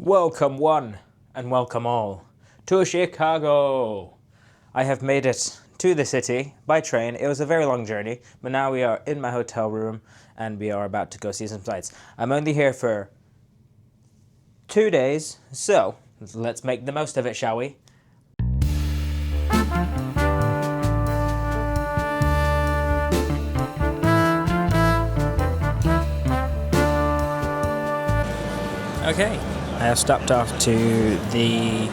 Welcome one and welcome all to Chicago. I have made it to the city by train. It was a very long journey, but now we are in my hotel room and we are about to go see some sights. I'm only here for 2 days, so let's make the most of it, shall we? Okay, I have stopped off to the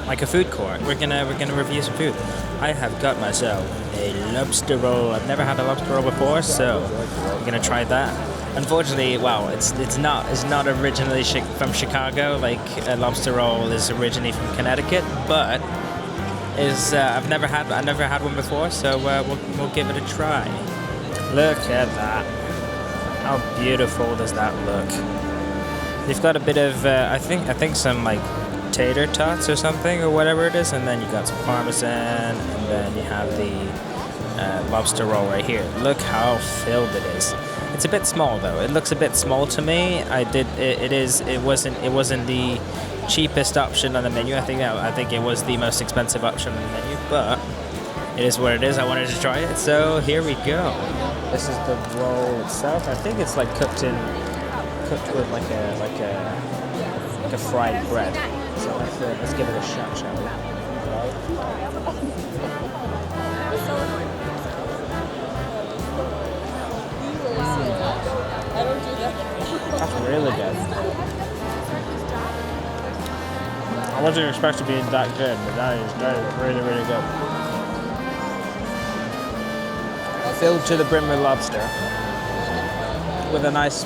like a food court. We're gonna review some food. I have got myself a lobster roll. I've never had a lobster roll before, so I'm gonna try that. Unfortunately, well, it's not originally from Chicago. Like a lobster roll is originally from Connecticut, but I've never had one before, so we'll give it a try. Look at that! How beautiful does that look? You've got a bit of, I think some like tater tots or something or whatever it is, and then you got some parmesan, and then you have the lobster roll right here. Look how filled it is. It's a bit small though. It looks a bit small to me. It wasn't the cheapest option on the menu. I think it was the most expensive option on the menu, but it is what it is. I wanted to try it, so here we go. This is the roll itself. I think it's like cooked with like a fried bread. So let's give it a shot, shall we? That's really good. I wasn't expecting to be that good, but that is really, really good. Filled to the brim with lobster. With a nice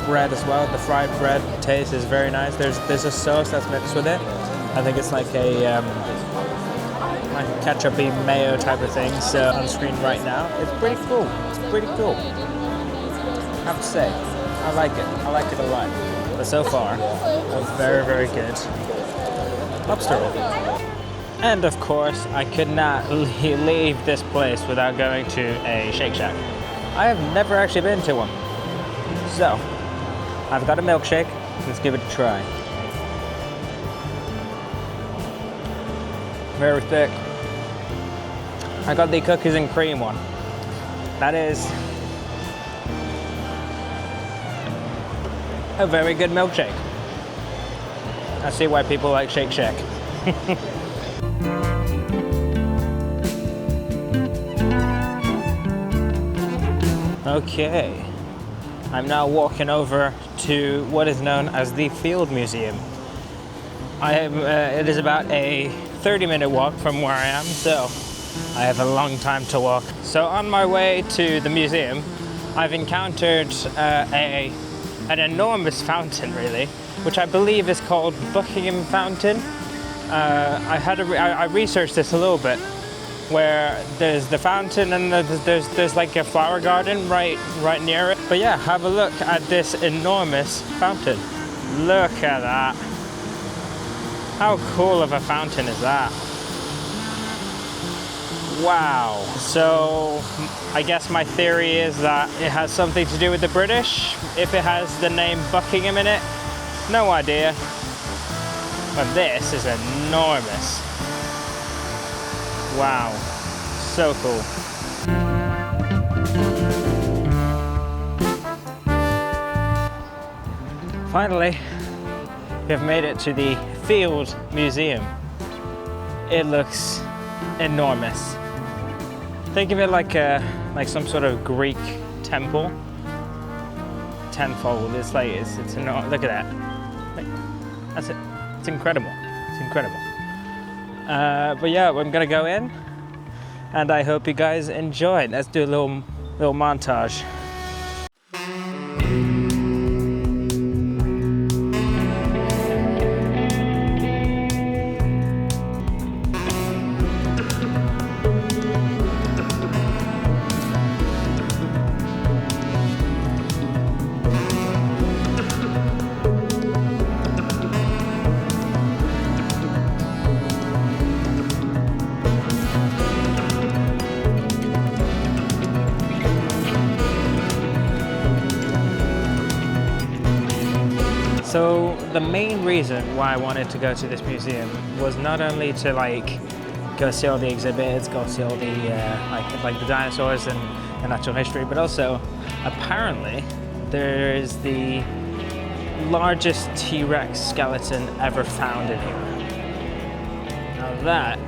bread as well. The fried bread taste is very nice. There's a sauce that's mixed with it. I think it's like a ketchup-y mayo type of thing. So on screen right now, it's pretty cool. It's pretty cool. I have to say, I like it. I like it a lot. But so far, a very, very good lobster roll. And of course, I could not leave this place without going to a Shake Shack. I have never actually been to one. So, I've got a milkshake. Let's give it a try. Very thick. I got the cookies and cream one. That is a very good milkshake. I see why people like Shake Shack. Okay. I'm now walking over to what is known as the Field Museum. It is about a 30-minute walk from where I am, so I have a long time to walk. So on my way to the museum, I've encountered an enormous fountain, really, which I believe is called Buckingham Fountain. I researched this a little bit, where there's the fountain and there's like a flower garden right near it. But yeah, have a look at this enormous fountain. Look at that. How cool of a fountain is that? Wow. So I guess my theory is that it has something to do with the British. If it has the name Buckingham in it, no idea. But this is enormous. Wow, so cool. Finally, we have made it to the Field Museum. It looks enormous. Think of it like some sort of Greek temple. Tenfold. It's enormous. Look at that. That's it. It's incredible. It's incredible. But yeah, I'm gonna go in, and I hope you guys enjoy. Let's do a little montage. So the main reason why I wanted to go to this museum was not only to like go see all the exhibits, go see all the like the dinosaurs and the natural history, but also apparently there is the largest T-Rex skeleton ever found in here. Now that,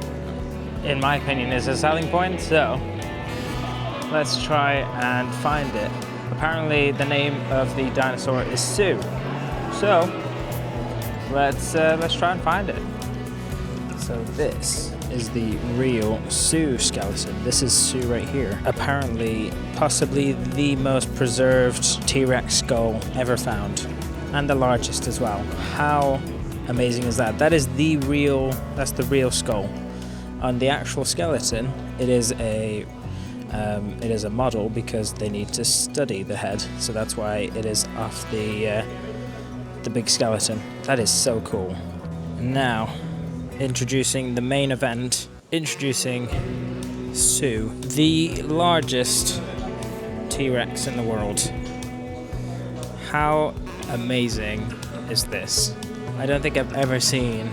in my opinion, is a selling point, so let's try and find it. Apparently the name of the dinosaur is Sue, so let's try and find it. So this is the real Sue skeleton. This is Sue right here. Apparently, possibly the most preserved T-Rex skull ever found, and the largest as well. How amazing is that? That's the real skull. On the actual skeleton, it is a model because they need to study the head, so that's why it is off the big skeleton. That is so cool. Now, introducing the main event, introducing Sue, the largest T-Rex in the world. How amazing is this? I don't think I've ever seen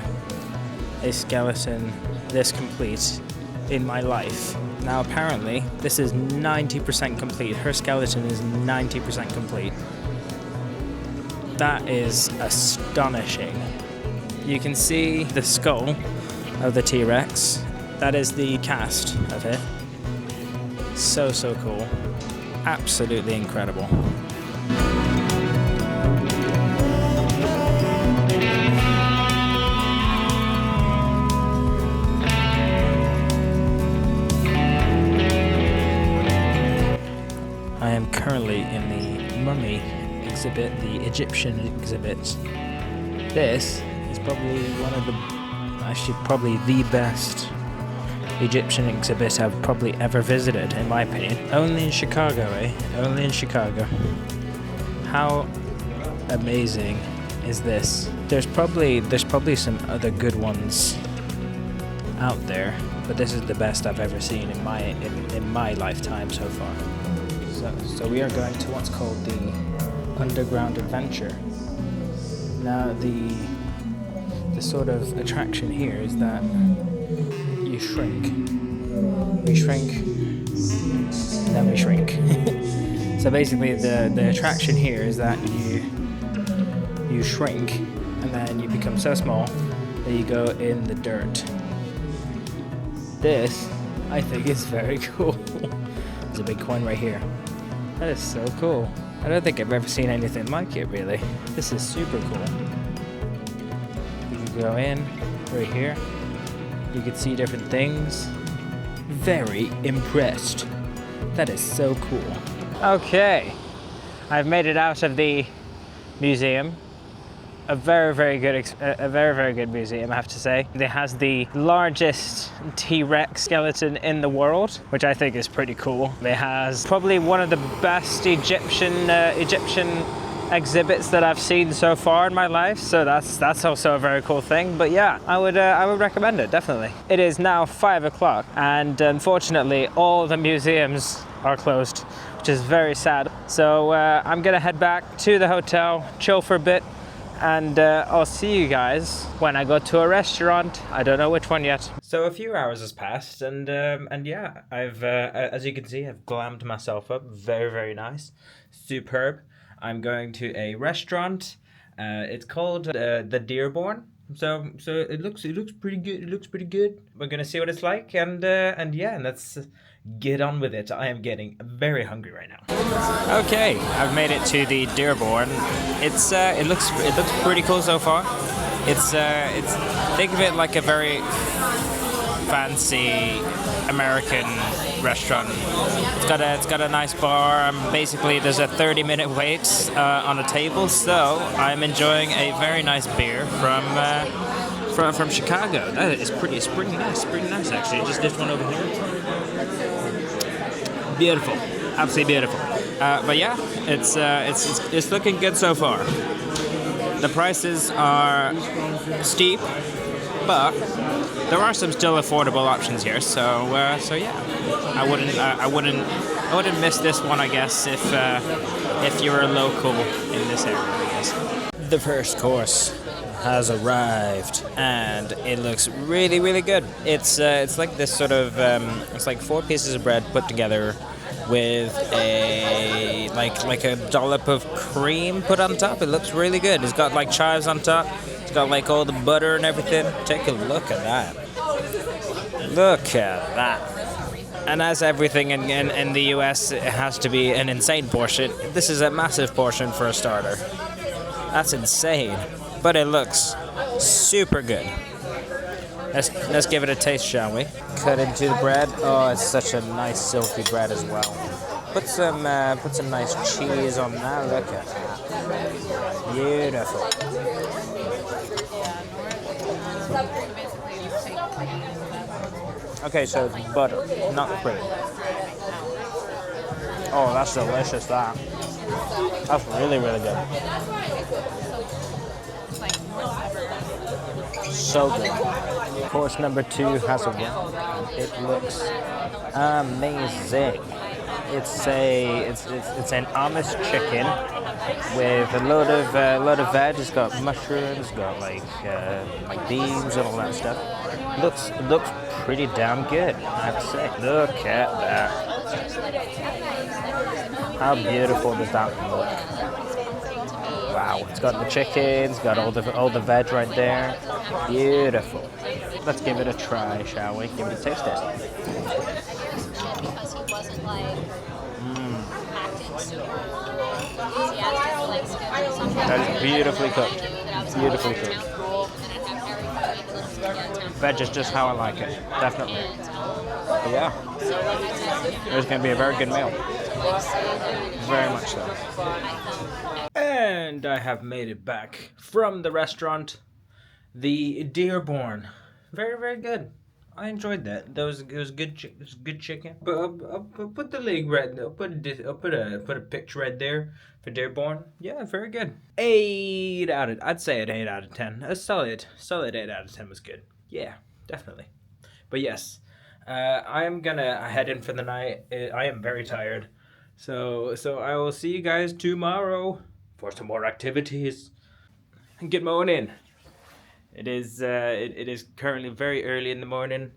a skeleton this complete in my life. Now apparently this is 90% complete. Her skeleton is 90% complete. That is astonishing. You can see the skull of the T-Rex. That is the cast of it. So cool. Absolutely incredible. I am currently in the mummy exhibit, the Egyptian exhibit. This is probably probably the best Egyptian exhibit I've probably ever visited, in my opinion. Only in Chicago, eh? Only in Chicago. How amazing is this? There's probably some other good ones out there, but this is the best I've ever seen in my lifetime so far. So we are going to what's called the Underground Adventure. Now the sort of attraction here is that you shrink. We shrink, and then we shrink. So basically the attraction here is that you shrink and then you become so small that you go in the dirt. This, I think, is very cool. There's a big coin right here. That is so cool. I don't think I've ever seen anything like it, really. This is super cool. You can go in right here. You can see different things. Very impressed. That is so cool. Okay, I've made it out of the museum. A very good museum, I have to say. It has the largest T-Rex skeleton in the world, which I think is pretty cool. It has probably one of the best Egyptian exhibits that I've seen so far in my life, so that's also a very cool thing. But yeah, I would recommend it, definitely. It is now 5 o'clock, and unfortunately all the museums are closed, which is very sad. So I'm gonna head back to the hotel, chill for a bit, and I'll see you guys when I go to a restaurant. I don't know which one yet. So a few hours has passed, and yeah, I've as you can see, I've glammed myself up. Very nice, superb. I'm going to a restaurant. It's called the Dearborn. So it looks pretty good. It looks pretty good. We're gonna see what it's like, and yeah, and let's get on with it. I am getting very hungry right now. Okay, I've made it to the Dearborn. It looks pretty cool so far. It's think of it like a very fancy American restaurant. It's got a nice bar. Basically, there's a 30-minute wait on a table, so I'm enjoying a very nice beer from Chicago. That is pretty nice actually. Just this one over here. Beautiful, absolutely beautiful. But yeah, it's looking good so far. The prices are steep, but there are some still affordable options here. So yeah, I wouldn't miss this one, I guess, if you're a local in this area, I guess. The first course has arrived, and it looks really, really good. It's like this sort of it's like 4 pieces of bread put together with a like a dollop of cream put on top. It looks really good. It's got like chives on top. It's got like all the butter and everything. Take a look at that. Look at that. And as everything in the US, it has to be an insane portion. This is a massive portion for a starter. That's insane. But it looks super good. Let's give it a taste, shall we? Cut into the bread. Oh, it's such a nice silky bread as well. Put some nice cheese on that. Look at that. Beautiful. Okay, so it's butter, not cream. Oh, that's delicious. That's really, really good. So good. Course number 2 has arrived. It looks amazing. It's an Amish chicken with a load of veg. It's got mushrooms, it's got like beans and all that stuff. Looks pretty damn good, I have to say. Look at that. How beautiful does that look? Wow, it's got the chicken, it's got all the veg right there. Beautiful. Let's give it a try, shall we? Give it a taste test. Because he wasn't like acting super enthusiastic or like scared or something. That is beautifully cooked. Beautifully cooked. Veg is just how I like it, definitely. But yeah, it's going to be a very good meal. Very much so. And I have made it back from the restaurant. The Dearborn. Very, very good. I enjoyed that. It was good. It was good chicken. But I'll put the link right there. I'll put a picture right there for Dearborn. Yeah, very good. I'd say an 8 out of 10. A solid 8 out of 10 was good. Yeah, definitely. But yes, I'm gonna head in for the night. I am very tired. So I will see you guys tomorrow for some more activities. Get mowing in. It is currently very early in the morning,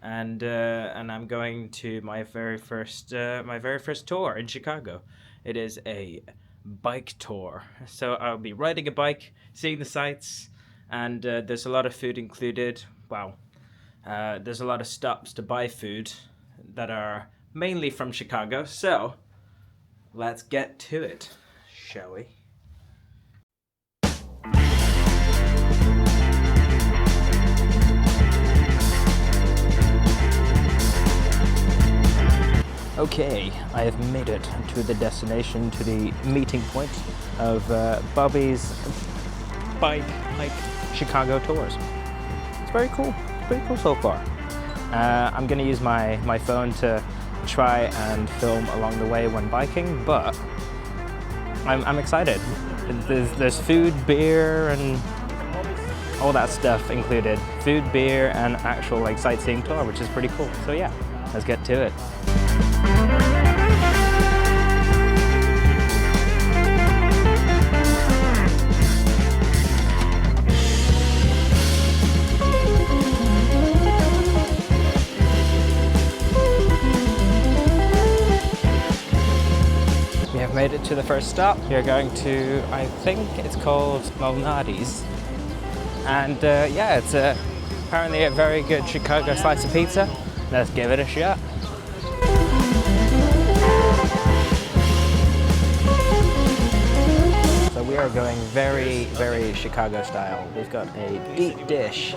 and I'm going to my very first tour in Chicago. It is a bike tour, so I'll be riding a bike, seeing the sights, and there's a lot of food included. Wow, there's a lot of stops to buy food that are mainly from Chicago. So let's get to it, shall we? Okay, I have made it to the destination, to the meeting point of Bobby's bike Chicago tours. It's very cool. It's pretty cool so far. I'm going to use my phone to try and film along the way when biking, but I'm excited. There's food, beer, and all that stuff included. Food, beer, and actual like sightseeing tour, which is pretty cool. So yeah, let's get to it. We have made it to the first stop. We are going to, I think it's called Malnati's. And yeah, it's apparently a very good Chicago slice of pizza. Let's give it a shot. So we are going very, very Chicago style. We've got a deep dish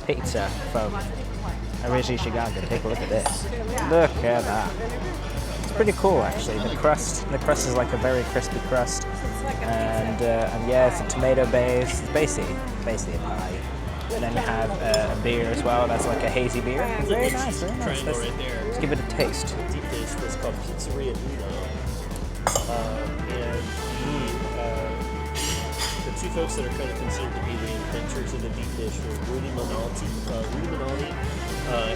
pizza from originally Chicago. Take a look at this. Look at that. It's pretty cool actually. The crust is like a very crispy crust. And yeah, it's a tomato base. It's basically a pie. And then you have a beer as well. That's like a hazy beer. Very nice, very nice. Let's give it a taste. Deep dish that's called Pizzeria Nino. The two folks that are kind of considered to be the inventors of the deep dish were Rudy Minaldi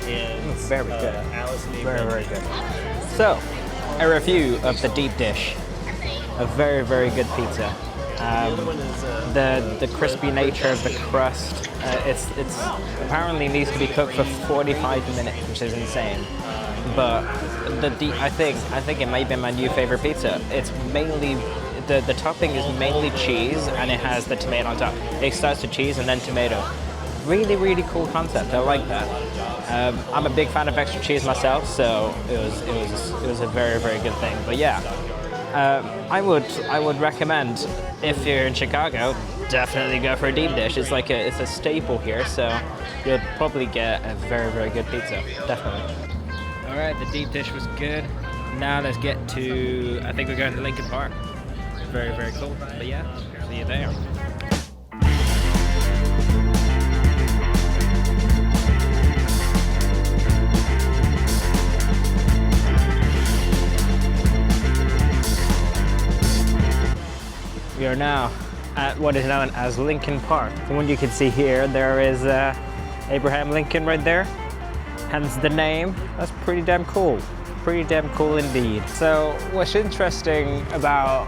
and very good. Alice May. Very good. So, a review of the deep dish. A very, very good pizza. The crispy nature of the crust. It's apparently needs to be cooked for 45 minutes, which is insane. But I think it might be my new favorite pizza. It's mainly the topping is mainly cheese, and it has the tomato on top. It starts with cheese and then tomato. Really, really cool concept. I like that. I'm a big fan of extra cheese myself, so it was a very, very good thing. But yeah, I would recommend, if you're in Chicago, definitely go for a deep dish. It's a staple here, so you'll probably get a very, very good pizza. Definitely. All right, the deep dish was good. Now let's get to, I think we're going to Lincoln Park. Very, very cool. But yeah, see you there. We are now at what is known as Lincoln Park. The one you can see here, there is Abraham Lincoln right there, hence the name. That's pretty damn cool. Pretty damn cool indeed. So what's interesting about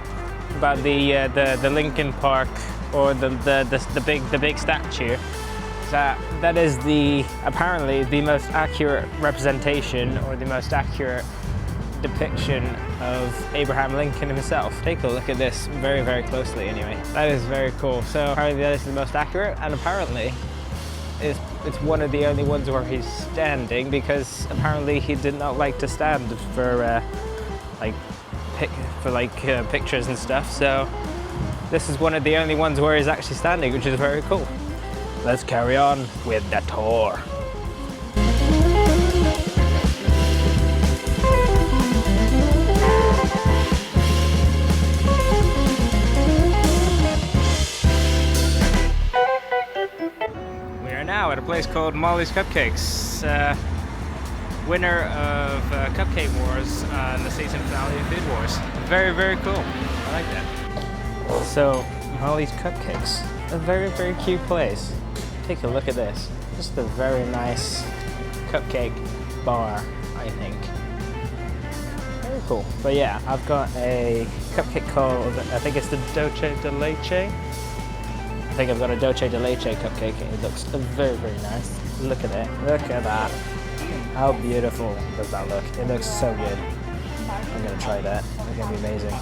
the Lincoln Park, or the big statue, is that is apparently the most accurate representation, or the most accurate depiction of Abraham Lincoln himself. Take a look at this very, very closely anyway. That is very cool. So apparently that is the most accurate, and apparently it's one of the only ones where he's standing, because apparently he did not like to stand for pictures and stuff. So this is one of the only ones where he's actually standing, which is very cool. Let's carry on with the tour. Now at a place called Molly's Cupcakes, winner of Cupcake Wars and the season finale of Food Wars. Very, very cool. I like that. So Molly's Cupcakes, a very, very cute place. Take a look at this. Just a very nice cupcake bar, I think. Very cool. But yeah, I've got a cupcake called, I think it's the Dolce de Leche. I think I've got a Dolce de Leche cupcake. It looks very, very nice. Look at it. Look at that. How beautiful does that look? It looks so good. I'm gonna try that. It's gonna be amazing.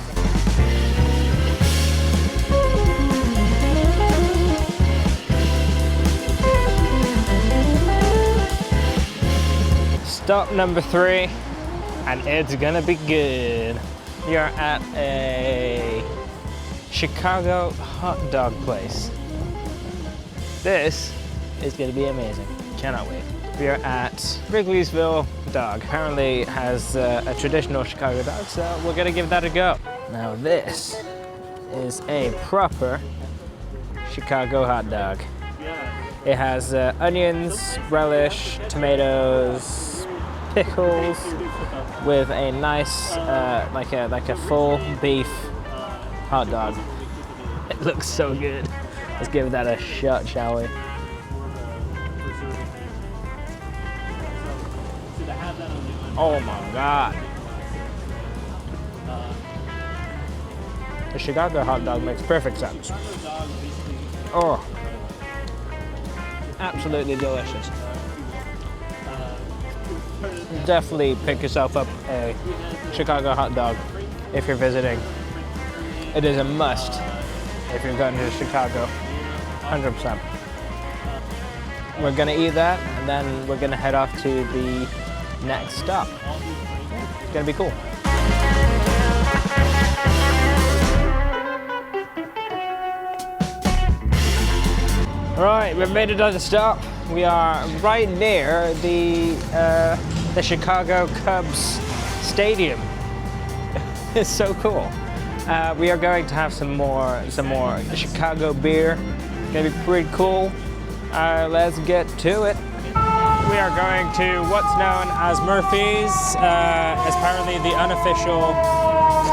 Stop number 3, and it's gonna be good. We are at a Chicago hot dog place. This is going to be amazing. Cannot wait. We are at Wrigley'sville Dog. Apparently it has a traditional Chicago dog, so we're going to give that a go. Now this is a proper Chicago hot dog. It has onions, relish, tomatoes, pickles, with a nice like a full beef hot dog. It looks so good. Let's give that a shot, shall we? Oh my God. The Chicago hot dog makes perfect sense. Oh, absolutely delicious. Definitely pick yourself up a Chicago hot dog if you're visiting. It is a must if you're going to Chicago, 100%. We're gonna eat that, and then we're gonna head off to the next stop. It's gonna be cool. All right, we've made it on the stop. We are right near the Chicago Cubs stadium. It's so cool. We are going to have some more Chicago beer. It's gonna be pretty cool. Let's get to it. We are going to what's known as Murphy's. It's apparently the unofficial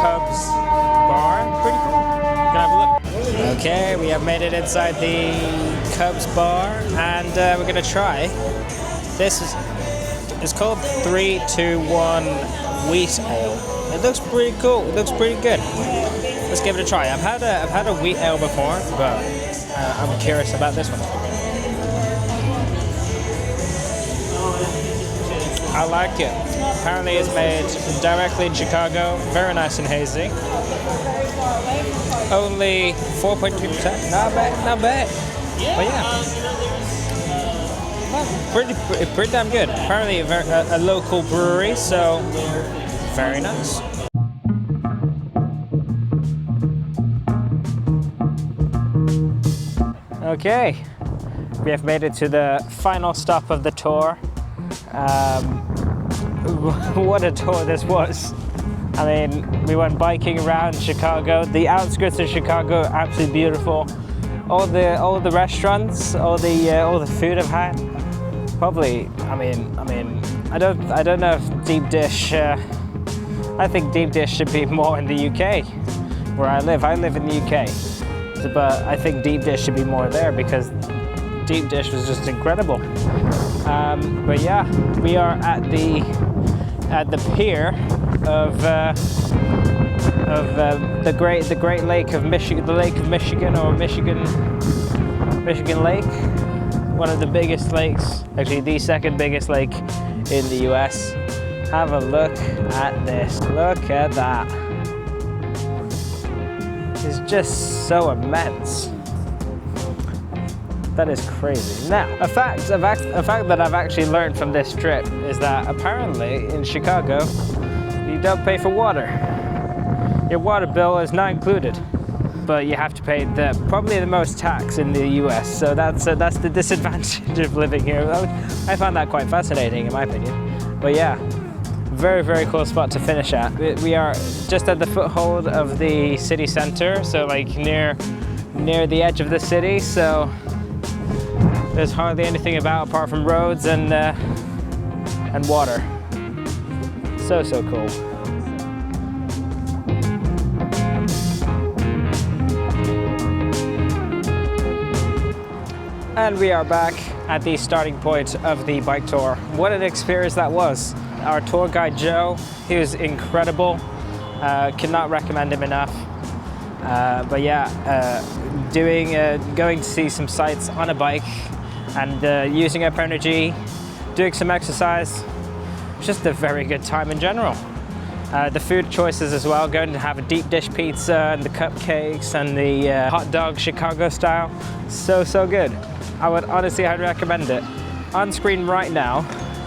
Cubs bar. Pretty cool. Can I have a look? Okay, we have made it inside the Cubs bar, and we're gonna try. It's called 3-2-1 Wheat Ale. It looks pretty cool. It looks pretty good. Let's give it a try. I've had a wheat ale before, but I'm curious about this one. I like it. Apparently it's made directly in Chicago. Very nice and hazy. Only 4.2%. Not bad, not bad. But yeah. Pretty damn good. Apparently a local brewery, so very nice. Okay, we have made it to the final stop of the tour. What a tour this was. I mean, we went biking around Chicago. The outskirts of Chicago are absolutely beautiful. All the restaurants, all the food I've had. Probably, I mean, I don't know if deep dish. I think deep dish should be more in the UK, where I live. I live in the UK, but I think deep dish should be more there because deep dish was just incredible. But yeah, we are at the pier of the Great Lake of Michigan, the Lake of Michigan, or Michigan Lake, one of the biggest lakes, actually the second biggest lake in the US. Have a look at this. Look at that. It's just so immense. That is crazy. Now, a fact that I've actually learned from this trip is that apparently in Chicago, you don't pay for water. Your water bill is not included, but you have to pay probably the most tax in the US. So that's the disadvantage of living here. I found that quite fascinating in my opinion. But yeah, very, very cool spot to finish at. We are just at the foothold of the city center, so like near the edge of the city. So there's hardly anything about apart from roads and water. So cool. And we are back at the starting point of the bike tour. What an experience that was. Our tour guide Joe, he was incredible. Cannot recommend him enough. But yeah, going to see some sights on a bike and using up energy, doing some exercise. Just a very good time in general. The food choices as well, going to have a deep dish pizza and the cupcakes and the hot dog Chicago style. So good. I'd recommend it. On screen right now,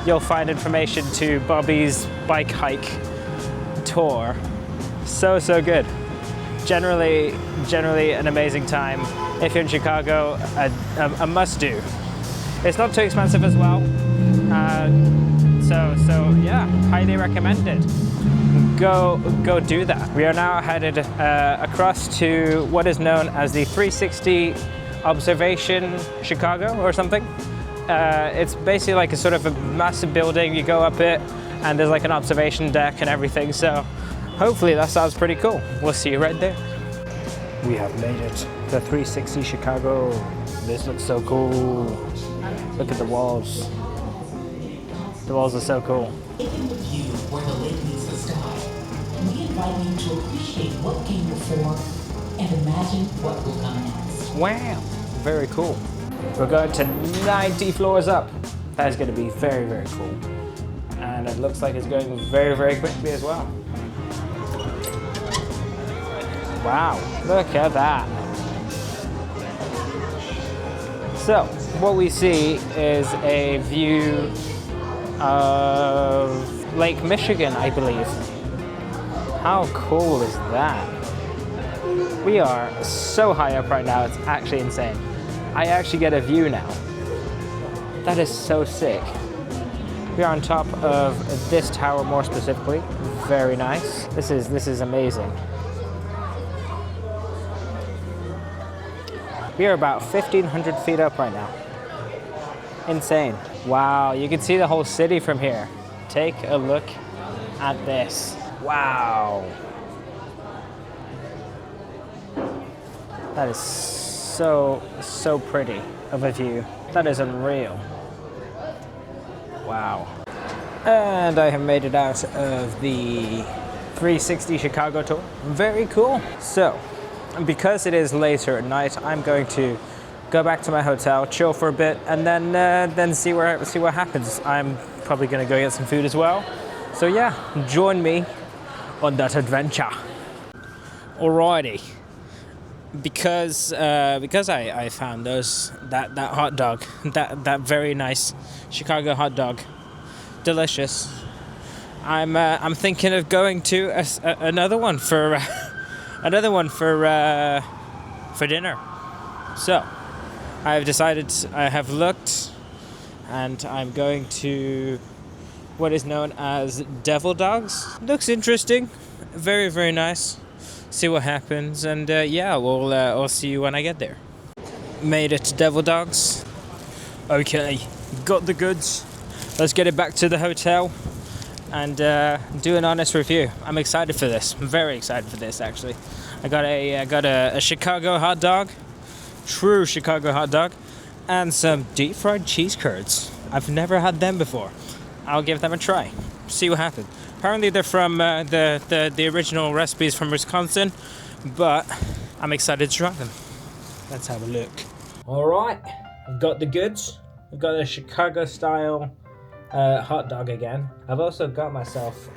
you'll find information to Bobby's bike hike tour. So good. Generally an amazing time. If you're in Chicago, a must do. It's not too expensive as well. So yeah, highly recommended. Go do that. We are now headed across to what is known as the 360 Observation Chicago or something. It's basically like a sort of a massive building. You go up it and there's like an observation deck and everything. So hopefully that sounds pretty cool. We'll see you right there. We have made it to 360 Chicago. This looks so cool. Look at the walls. The walls are so cool. Taking the view where the lake meets the sky, we invite you to appreciate what came before and imagine what will come next. Wow, very cool. We're going to 90 floors up. That is going to be very, very cool. And it looks like it's going very, very quickly as well. Wow, look at that. So, what we see is a view of Lake Michigan, I believe. How cool is that? We are so high up right now, it's actually insane. I actually get a view now. That is so sick. We are on top of this tower more specifically. Very nice. This is amazing. We are about 1,500 feet up right now. Insane. Wow, you can see the whole city from here. Take a look at this. Wow. That is so pretty of a view. That is unreal. Wow. And I have made it out of the 360 Chicago tour. Very cool. So, because it is later at night, I'm going to go back to my hotel, chill for a bit, and then see what happens. I'm probably gonna go get some food as well. So yeah, join me on that adventure. Alrighty. Because I found that hot dog, that very nice Chicago hot dog, delicious. I'm thinking of going to another one for dinner. So I've decided, I have looked, and I'm going to what is known as Devil Dogs. Looks interesting, very, very nice. See what happens, and yeah, we'll see you when I get there. Made it to Devil Dogs. Okay, got the goods. Let's get it back to the hotel and do an honest review. I'm excited for this. I'm very excited for this, actually. I got a Chicago hot dog, true Chicago hot dog, and some deep fried cheese curds. I've never had them before. I'll give them a try. See what happens. Apparently they're from the original recipes from Wisconsin, but I'm excited to try them. Let's have a look. All right, I've got the goods. I've got a Chicago style hot dog again. I've also got myself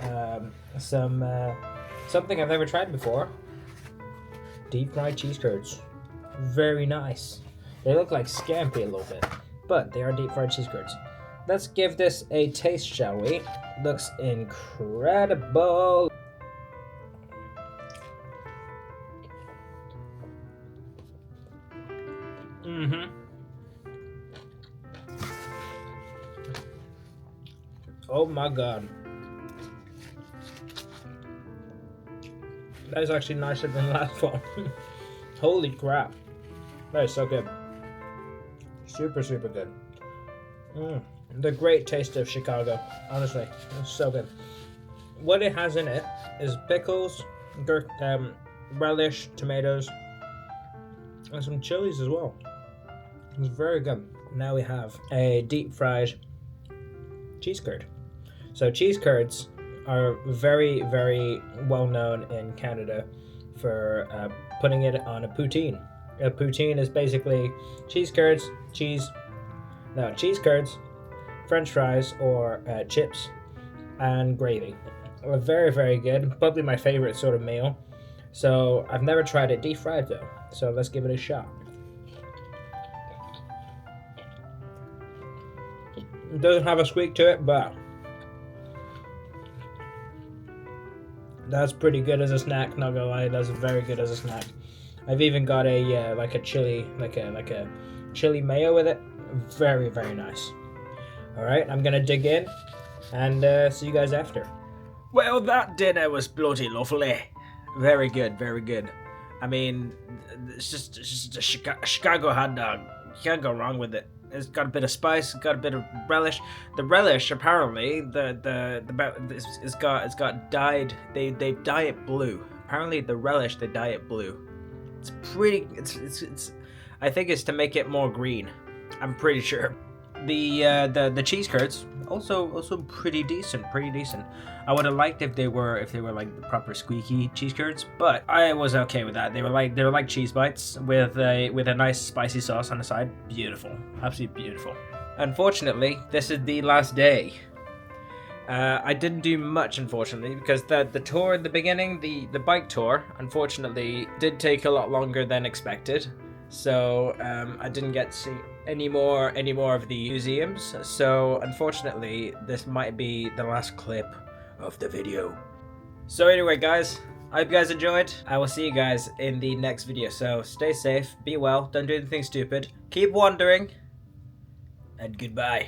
something I've never tried before. Deep fried cheese curds. Very nice. They look like scampi a little bit, but they are deep fried cheese curds. Let's give this a taste, shall we? Looks incredible. Oh my god. That is actually nicer than the last one. Holy crap. That is so good. Super, super good. The great taste of Chicago, honestly, it's so good. What it has in it is pickles, relish, tomatoes, and some chilies as well. It's very good. Now we have a deep fried cheese curd. So cheese curds are very, very well known in Canada for putting it on a poutine. A poutine is basically cheese curds, French fries, or chips and gravy. Very, very good. Probably my favorite sort of meal. So I've never tried it deep fried though. So let's give it a shot. It doesn't have a squeak to it, but that's pretty good as a snack. Not gonna lie, that's very good as a snack. I've even got a like a chili mayo with it. Very, very nice. Alright, I'm gonna dig in and see you guys after. Well, that dinner was bloody lovely. Very good, very good. I mean, it's just a Chicago hot dog. You can't go wrong with it. It's got a bit of spice, it's got a bit of relish. The relish, apparently, it's got dyed. They dye it blue. Apparently, the relish they dye it blue. It's pretty. It's. I think it's to make it more green. I'm pretty sure. The cheese curds also pretty decent. I would have liked if they were like the proper squeaky cheese curds, but I was okay with that. They were like cheese bites with a nice spicy sauce on the side. Beautiful, absolutely beautiful. Unfortunately, this is the last day. I didn't do much, unfortunately, because the tour in the beginning, the bike tour, unfortunately, did take a lot longer than expected. So I didn't get to see any more of the museums. So unfortunately, this might be the last clip of the video. So anyway, guys, I hope you guys enjoyed. I will see you guys in the next video. So stay safe, be well, don't do anything stupid, keep wandering, and goodbye.